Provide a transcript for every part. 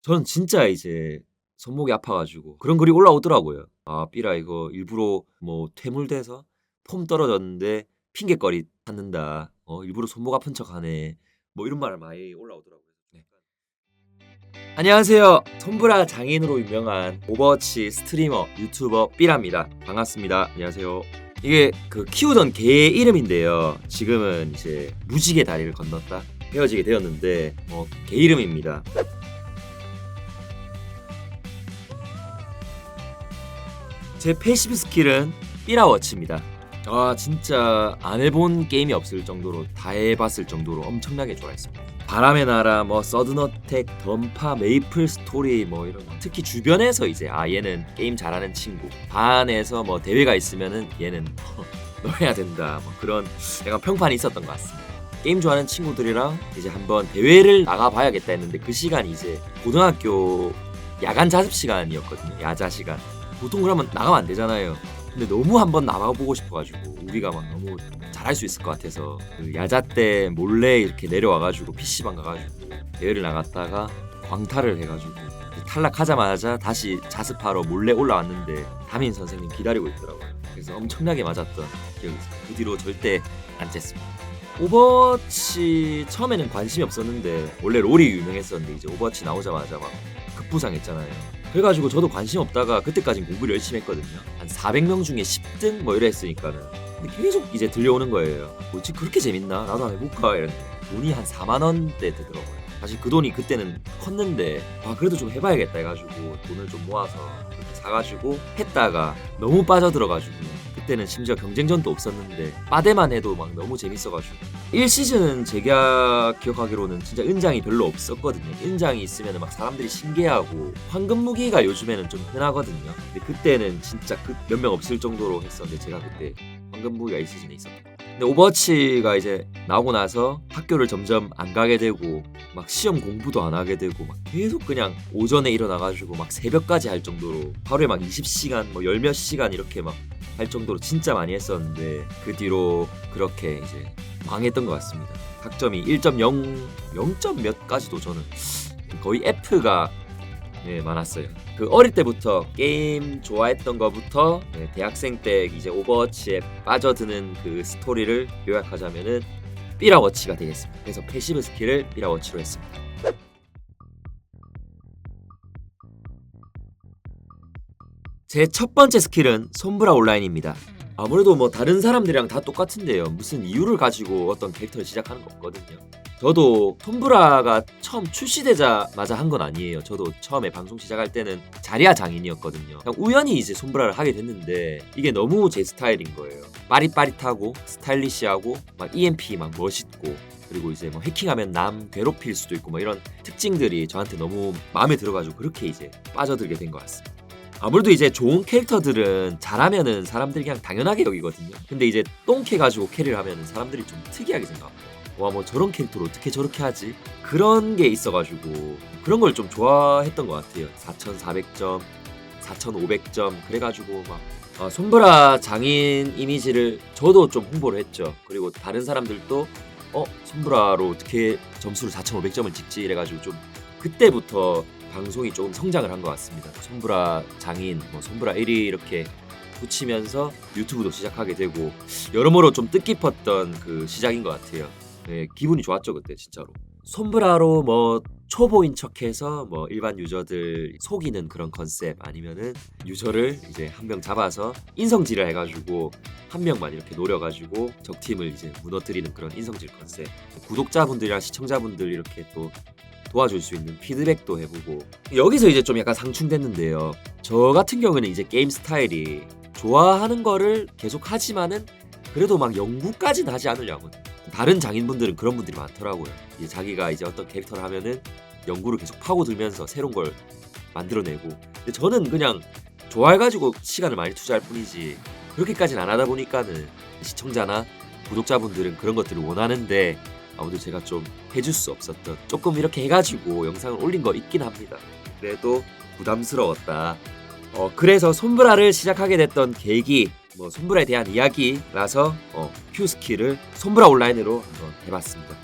저는 진짜 이제 손목이 아파 가지고 그런 글이 올라오더라고요. "아 삐라 이거 일부러 뭐 퇴물돼서 폼 떨어졌는데 핑곗거리 찾는다. 일부러 손목 아픈 척하네." 뭐 이런 말 많이 올라오더라고요. 네. 안녕하세요. 손브라 장인으로 유명한 오버워치 스트리머, 유튜버 삐라입니다. 반갑습니다. 안녕하세요. 이게 그 키우던 개의 이름인데요. 지금은 이제 무지개 다리를 건넜다 헤어지게 되었는데 개 이름입니다. 제 패시브 스킬은 삐라워치입니다. 아 진짜 안 해본 게임이 없을 정도로 다 해봤을 정도로 엄청나게 좋아했습니다. 바람의 나라, 뭐 서든어택, 던파, 메이플 스토리 뭐 이런 거. 특히 주변에서 이제 얘는 게임 잘하는 친구, 반에서 뭐 대회가 있으면은 얘는 넣어야 된다 뭐 그런 약간 평판이 있었던 것 같습니다. 게임 좋아하는 친구들이랑 이제 한번 대회를 나가봐야겠다 했는데 그 시간이 이제 고등학교 야간 자습 시간이었거든요. 야자 시간. 보통 그러면 나가면 안 되잖아요. 근데 너무 한번 나가보고 싶어가지고 우리가 막 너무 잘할 수 있을 것 같아서 그 야자 때 몰래 이렇게 내려와가지고 PC방 가가지고 대회를 나갔다가 광탈을 해가지고 탈락하자마자 다시 자습하러 몰래 올라왔는데 담임 선생님 기다리고 있더라고요. 그래서 엄청나게 맞았던 기억이 있어요. 그 뒤로 절대 안 쨌습니다. 오버워치 처음에는 관심이 없었는데 원래 롤이 유명했었는데 이제 오버워치 나오자마자 막 급부상했잖아요. 그래가지고 저도 관심 없다가 그때까진 공부를 열심히 했거든요. 한 400명 중에 10등 뭐 이래 했으니까는. 근데 계속 이제 들려오는 거예요. 뭐지 그렇게 재밌나? 나도 한번 해볼까? 이랬는데 돈이 한 4만 원대 되더라고요. 사실 그 돈이 그때는 컸는데 그래도 좀 해봐야겠다 해가지고 돈을 좀 모아서 그렇게 사가지고 했다가 너무 빠져들어가지고 그때는 심지어 경쟁전도 없었는데 빠데만 해도 막 너무 재밌어가지고 1시즌은 제가 기억하기로는 진짜 은장이 별로 없었거든요. 은장이 있으면 막 사람들이 신기해하고 황금 무기가 요즘에는 좀 흔하거든요. 근데 그때는 진짜 몇 명 없을 정도로 했었는데 제가 그때 황금 무기가 1시즌에 있었던 거예요. 근데 오버워치가 이제 나오고 나서 학교를 점점 안 가게 되고 막 시험 공부도 안 하게 되고 막 계속 그냥 오전에 일어나가지고 막 새벽까지 할 정도로 하루에 막 20시간 뭐 열 몇 시간 이렇게 막 할 정도로 진짜 많이 했었는데 그 뒤로 그렇게 이제 망했던 것 같습니다. 학점이 1.0, 0점 몇까지도 저는 거의 F가 많았어요. 그 어릴 때부터 게임 좋아했던 거부터 대학생 때 이제 오버워치에 빠져드는 그 스토리를 요약하자면은 삐라워치가 되겠습니다. 그래서 패시브 스킬을 삐라워치로 했습니다. 제 첫 번째 스킬은 솜브라 온라인입니다. 아무래도 뭐 다른 사람들이랑 다 똑같은데요. 무슨 이유를 가지고 어떤 캐릭터를 시작하는 거 없거든요. 저도 솜브라가 처음 출시되자마자 한 건 아니에요. 저도 처음에 방송 시작할 때는 자리아 장인이었거든요. 그냥 우연히 이제 솜브라를 하게 됐는데 이게 너무 제 스타일인 거예요. 빠릿빠릿하고 스타일리시하고 막 EMP 막 멋있고 그리고 이제 뭐 해킹하면 남 괴롭힐 수도 있고 뭐 이런 특징들이 저한테 너무 마음에 들어가지고 그렇게 이제 빠져들게 된 것 같습니다. 아무래도 이제 좋은 캐릭터들은 잘하면은 사람들이 그냥 당연하게 여기거든요. 근데 이제 똥캐 가지고 캐리를 하면은 사람들이 좀 특이하게 생각합니다. 와 뭐 저런 캐릭터를 어떻게 저렇게 하지? 그런 게 있어가지고 그런 걸 좀 좋아했던 것 같아요. 4,400점, 4,500점 그래가지고 막 손브라 장인 이미지를 저도 좀 홍보를 했죠. 그리고 다른 사람들도 손브라로 어떻게 점수를 4,500점을 찍지 이래가지고 좀 그때부터 방송이 조금 성장을 한 것 같습니다. 손브라 장인, 뭐 손브라 1위 이렇게 붙이면서 유튜브도 시작하게 되고 여러모로 좀 뜻깊었던 그 시작인 것 같아요. 네, 기분이 좋았죠 그때 진짜로. 손브라로 뭐 초보인 척해서 뭐 일반 유저들 속이는 그런 컨셉 아니면은 유저를 이제 한 명 잡아서 인성질을 해가지고 한 명만 이렇게 노려가지고 적팀을 이제 무너뜨리는 그런 인성질 컨셉. 구독자분들이랑 시청자분들 이렇게 또 도와줄 수 있는 피드백도 해보고 여기서 이제 좀 약간 상충됐는데요. 저 같은 경우는 이제 게임 스타일이 좋아하는 거를 계속 하지만은 그래도 막 연구까지는 하지 않으려고. 다른 장인분들은 그런 분들이 많더라고요. 이제 자기가 이제 어떤 캐릭터를 하면은 연구를 계속 파고들면서 새로운 걸 만들어내고. 근데 저는 그냥 좋아해가지고 시간을 많이 투자할 뿐이지 그렇게까지는 안 하다 보니까는 시청자나 구독자분들은 그런 것들을 원하는데 아무도 제가 좀 해줄 수 없었던 조금 이렇게 해가지고 영상을 올린 거 있긴 합니다. 그래도 부담스러웠다. 그래서 손브라를 시작하게 됐던 계기 뭐 손브라에 대한 이야기라서 큐 스킬을 손브라 온라인으로 한번 해봤습니다.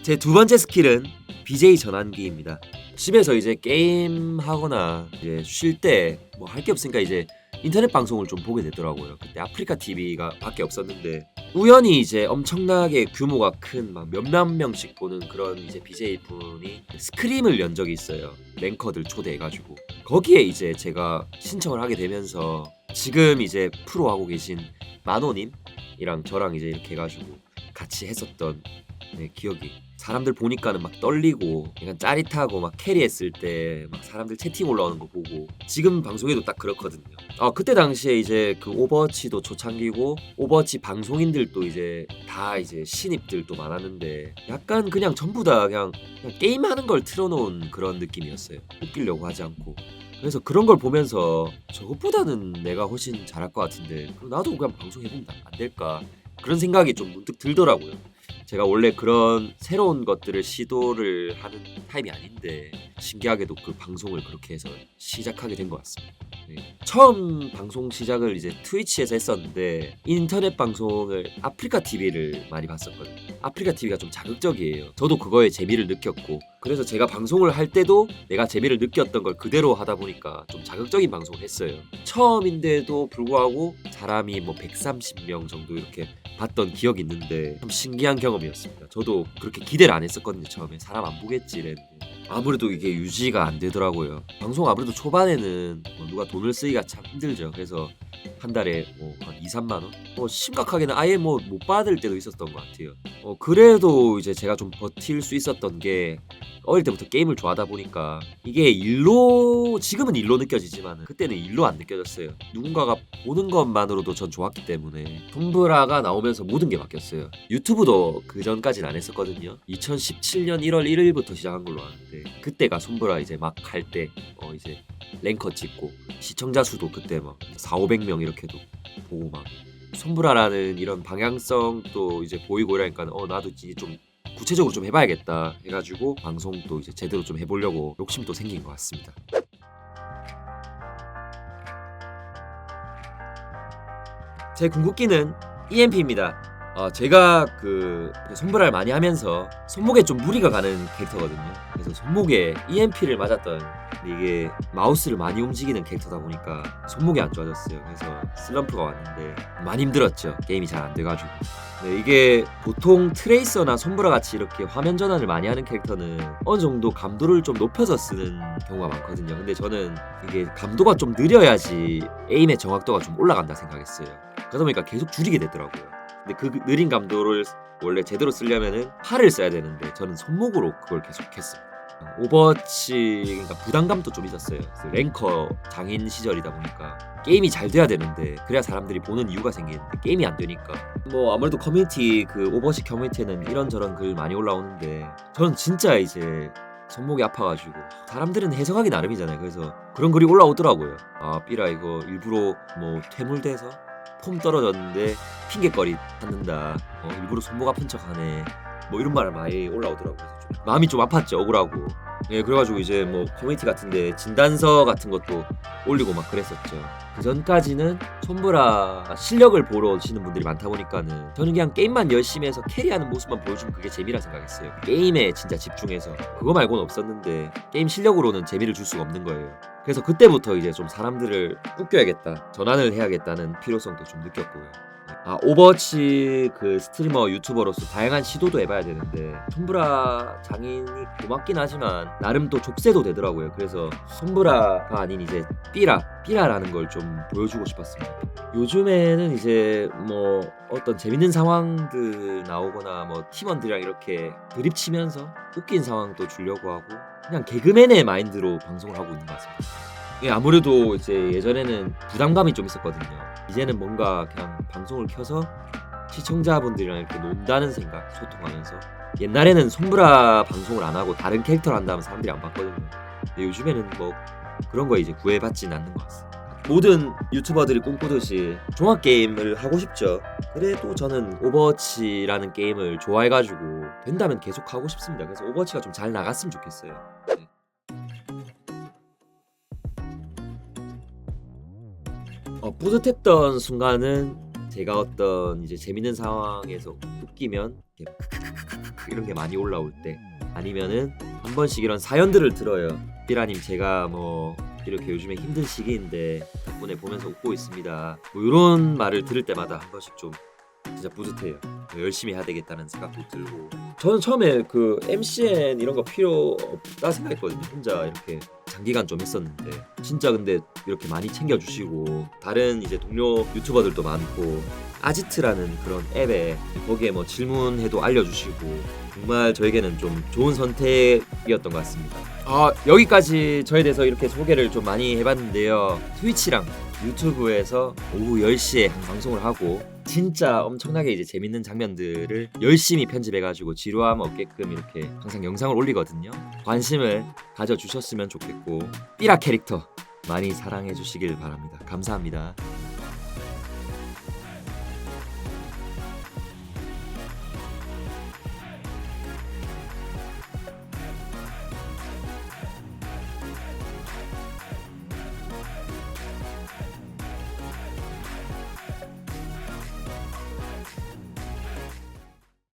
제 두 번째 스킬은 BJ 전환기입니다. 집에서 이제 게임 하거나 이제 쉴 때 뭐 할 게 없으니까 이제 인터넷 방송을 좀 보게 되더라고요. 그때 아프리카 TV가 밖에 없었는데 우연히 이제 엄청나게 규모가 큰 막 몇만 명씩 보는 그런 이제 BJ 분이 스크림을 연 적이 있어요. 랭커들 초대해가지고 거기에 이제 제가 신청을 하게 되면서 지금 이제 프로 하고 계신 만호님이랑 저랑 이제 이렇게 해가지고 같이 했었던 기억이 사람들 보니까는 막 떨리고 약간 짜릿하고 막 캐리했을 때 막 사람들 채팅 올라오는 거 보고 지금 방송에도 딱 그렇거든요. 그때 당시에 이제 그 오버워치도 초창기고 오버워치 방송인들도 이제 다 이제 신입들도 많았는데 약간 그냥 전부 다 그냥 게임하는 걸 틀어놓은 그런 느낌이었어요. 웃기려고 하지 않고. 그래서 그런 걸 보면서 저것보다는 내가 훨씬 잘할 것 같은데 그럼 나도 그냥 방송해보면 안 될까 그런 생각이 좀 문득 들더라고요. 제가 원래 그런 새로운 것들을 시도를 하는 타입이 아닌데 신기하게도 그 방송을 그렇게 해서 시작하게 된 것 같습니다. 네. 처음 방송 시작을 이제 트위치에서 했었는데 인터넷 방송을 아프리카 TV를 많이 봤었거든요. 아프리카 TV가 좀 자극적이에요. 저도 그거에 재미를 느꼈고 그래서 제가 방송을 할 때도 내가 재미를 느꼈던 걸 그대로 하다 보니까 좀 자극적인 방송을 했어요. 처음인데도 불구하고 사람이 뭐 130명 정도 이렇게 봤던 기억이 있는데 참 신기한 경험이었습니다. 저도 그렇게 기대를 안 했었거든요. 처음에 사람 안 보겠지 이랬는데 아무래도 이게 유지가 안 되더라고요. 방송 아무래도 초반에는 뭐 누가 돈을 쓰기가 참 힘들죠. 그래서 한 달에 뭐 한 2, 3만 원? 뭐 심각하게는 아예 뭐 못 받을 때도 있었던 것 같아요. 그래도 이제 제가 좀 버틸 수 있었던 게 어릴 때부터 게임을 좋아하다 보니까 이게 일로 지금은 일로 느껴지지만 그때는 일로 안 느껴졌어요. 누군가가 보는 것만으로도 전 좋았기 때문에 톰브라가 나오면서 모든 게 바뀌었어요. 유튜브도 그 전까지는 안 했었거든요. 2017년 1월 1일부터 시작한 걸로 아는데 그때가 톰브라 이제 막 할 때 이제 랭커 찍고 시청자 수도 그때 막 4,500명 이렇게도 보고 막 톰브라라는 이런 방향성도 이제 보이고 이러니까 나도 이제 좀 구체적으로 좀 해봐야겠다 해가지고 방송도 이제 제대로 좀 해보려고 욕심도 생긴 것 같습니다. 제 궁극기는 EMP입니다. 제가 그 손브라를 많이 하면서 손목에 좀 무리가 가는 캐릭터거든요. 그래서 손목에 EMP를 맞았던 이게 마우스를 많이 움직이는 캐릭터다 보니까 손목이 안 좋아졌어요. 그래서 슬럼프가 왔는데 많이 힘들었죠. 게임이 잘 안 돼가지고. 네, 이게 보통 트레이서나 손브라 같이 이렇게 화면 전환을 많이 하는 캐릭터는 어느 정도 감도를 좀 높여서 쓰는 경우가 많거든요. 근데 저는 이게 감도가 좀 느려야지 에임의 정확도가 좀 올라간다 생각했어요. 그러다 보니까 계속 줄이게 되더라고요. 근데 그 느린 감도를 원래 제대로 쓰려면은 팔을 써야 되는데 저는 손목으로 그걸 계속 했어요. 오버워치 그러니까 부담감도 좀 있었어요. 랭커 장인 시절이다 보니까 게임이 잘 돼야 되는데 그래야 사람들이 보는 이유가 생기는데 게임이 안 되니까 뭐 아무래도 커뮤니티 그 오버워치 커뮤니티에는 이런저런 글 많이 올라오는데 저는 진짜 이제 손목이 아파가지고 사람들은 해석하기 나름이잖아요. 그래서 그런 글이 올라오더라고요. 삐라 이거 일부러 뭐 퇴물돼서 폼 떨어졌는데 핑계거리 찾는다. 일부러 손목 아픈 척하네. 뭐 이런 말 많이 올라오더라고요. 그래서 좀 마음이 좀 아팠죠. 억울하고. 예, 그래가지고 이제 뭐 커뮤니티 같은데 진단서 같은 것도 올리고 막 그랬었죠. 그 전까지는 손브라 실력을 보러 오시는 분들이 많다 보니까는 저는 그냥 게임만 열심히 해서 캐리하는 모습만 보여주면 그게 재미라 생각했어요. 게임에 진짜 집중해서 그거 말고는 없었는데 게임 실력으로는 재미를 줄 수가 없는 거예요. 그래서 그때부터 이제 좀 사람들을 웃겨야겠다, 전환을 해야겠다는 필요성도 좀 느꼈고요. 오버워치 그 스트리머 유튜버로서 다양한 시도도 해봐야 되는데 손브라 장인이 고맙긴 하지만 나름 또 족쇄도 되더라고요. 그래서 손브라가 아닌 이제 삐라라는 걸 좀 보여주고 싶었습니다. 요즘에는 이제 뭐 어떤 재밌는 상황들 나오거나 뭐 팀원들이랑 이렇게 드립 치면서 웃긴 상황도 주려고 하고 그냥 개그맨의 마인드로 방송을 하고 있는 것 같습니다. 예, 아무래도 이제 예전에는 부담감이 좀 있었거든요. 이제는 뭔가 그냥 방송을 켜서 시청자분들이랑 이렇게 논다는 생각, 소통하면서 옛날에는 손브라 방송을 안 하고 다른 캐릭터를 한다면 사람들이 안 봤거든요. 근데 요즘에는 뭐 그런 거 이제 구애받지는 않는 것 같습니다. 모든 유튜버들이 꿈꾸듯이 종합 게임을 하고 싶죠. 그래도 저는 오버워치라는 게임을 좋아해가지고 된다면 계속 하고 싶습니다. 그래서 오버워치가 좀 잘 나갔으면 좋겠어요. 네. 뿌듯했던 순간은 제가 어떤 이제 재밌는 상황에서 웃기면 이렇게 크크크크크 이런 게 많이 올라올 때, 아니면은 한 번씩 이런 사연들을 들어요. 삐라님 제가 뭐 이렇게 요즘에 힘든 시기인데 덕분에 보면서 웃고 있습니다. 뭐 이런 말을 들을 때마다 한 번씩 좀 진짜 뿌듯해요. 열심히 해야 되겠다는 생각도 들고. 저는 처음에 그 MCN 이런 거 필요 없다 생각했거든요. 혼자 이렇게 장기간 좀 했었는데 진짜 근데 이렇게 많이 챙겨주시고, 다른 이제 동료 유튜버들도 많고 아지트라는 그런 앱에 거기에 뭐 질문해도 알려주시고, 정말 저에게는 좀 좋은 선택이었던 것 같습니다. 여기까지 저에 대해서 이렇게 소개를 좀 많이 해봤는데요. 트위치랑 유튜브에서 오후 10시에 방송을 하고 진짜 엄청나게 이제 재밌는 장면들을 열심히 편집해가지고 지루함 없게끔 이렇게 항상 영상을 올리거든요. 관심을 가져주셨으면 좋겠고 삐라 캐릭터 많이 사랑해 주시길 바랍니다. 감사합니다.